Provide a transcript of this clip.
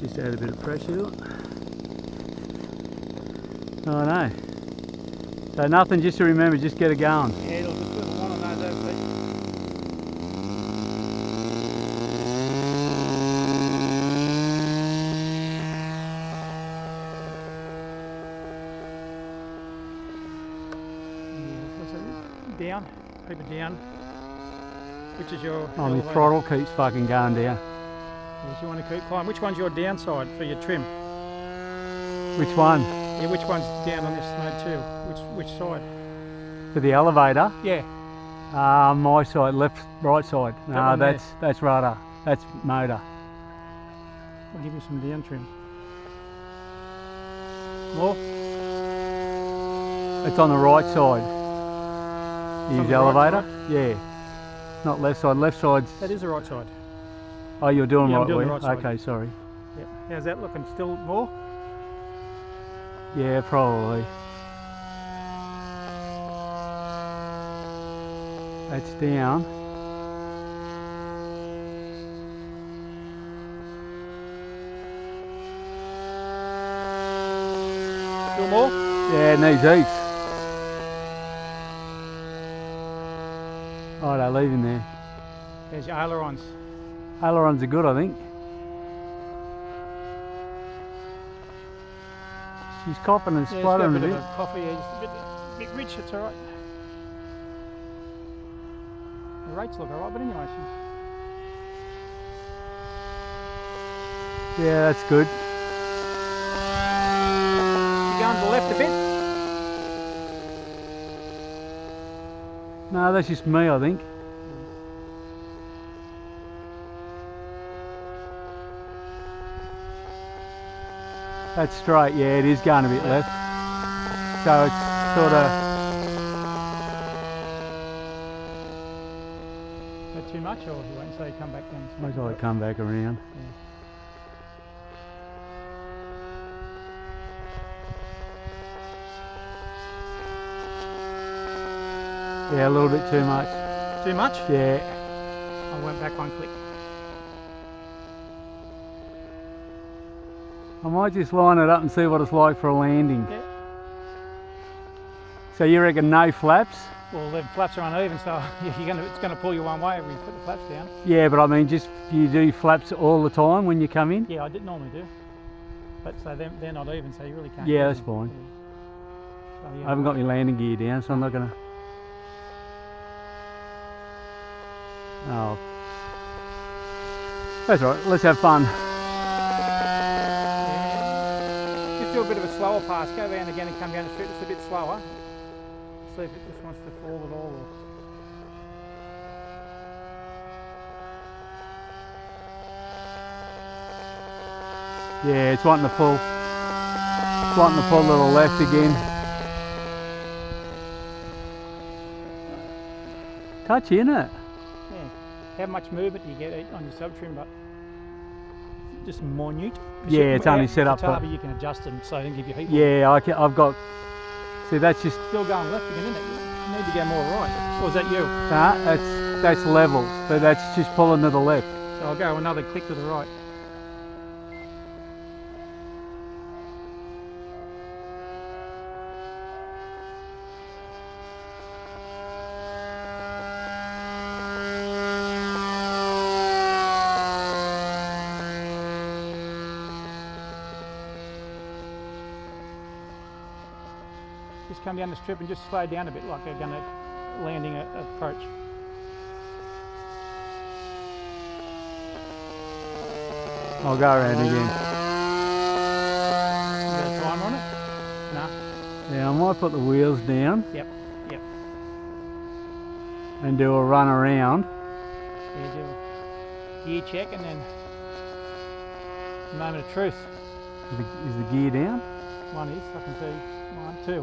Just add a bit of pressure. Oh no. So nothing, just to remember, just get it going. Yeah, it'll just put one on those over there. Down, keep it down. Which is your Oh, my elevator? throttle keeps fucking going down. Yes, you want to keep climbing. Which one's your downside for your trim? Which one? Yeah, which one's down on this mode too? Which side? For the elevator? Yeah. My side, left, right side. No, one there. that's rudder. That's motor. I'll give you some down trim. More? It's on the right side. on Use the right elevator? Yeah. Not left side. Left side's... That is the right side. Oh, you're doing Yeah, I'm right doing way? the right side. Okay, sorry. Yep. How's that looking? Still more? Yeah, probably. That's down. Still more? Yeah, it needs heaps. Oh, they're leaving there. There's your ailerons. Ailerons are good, I think. She's coughing and Yeah, spluttering it's a got a bit. bit of coffee. Yeah, just a bit rich. It's all right. The rates look all right, but anyway, she's Yeah, that's good. going to the left a bit. No, that's just me, I think. That's straight, yeah, it is going a bit left. So it's sort of... Is that too much, or you wait until you come back down? Looks like I come back around. Yeah, a little bit too much. Too much? Yeah. I went back one click. I might just line it up and see what it's like for a landing. Yeah. So you reckon no flaps? Well, the flaps are uneven, so it's going to pull you one way when you put the flaps down. Yeah, but I mean, just do you do flaps all the time when you come in? Yeah, I did normally do. But so they're not even, so you really can't. Yeah, use that's them. fine. Yeah. So, yeah, I haven't got my landing gear down, so I'm not gonna... Oh. That's all right, let's have fun. Yeah. Just do a bit of a slower pass. Go down again and come down the street just a bit slower. See if it just wants to fall at all. Or... Yeah, it's wanting to pull. It's wanting to pull to the left again. Touchy, isn't it? Yeah. How much movement do you get on your sub trim? But just minute. Yeah, it's only set up for... You can adjust them so they can give you heat. Yeah, I've got... See, that's just... Still going left again, isn't it? You need to go more right. Or is that you? Nah, that's level, but that's just pulling to the left. So I'll go another click to the right. Just come down the strip and just slow down a bit like they're going to landing approach. I'll go around again. You got a timer on it? No. Yeah, I might put the wheels down. Yep, yep. And do a run around. Yeah, do a gear check and then moment of truth. Is the gear down? One is, I can see mine, two.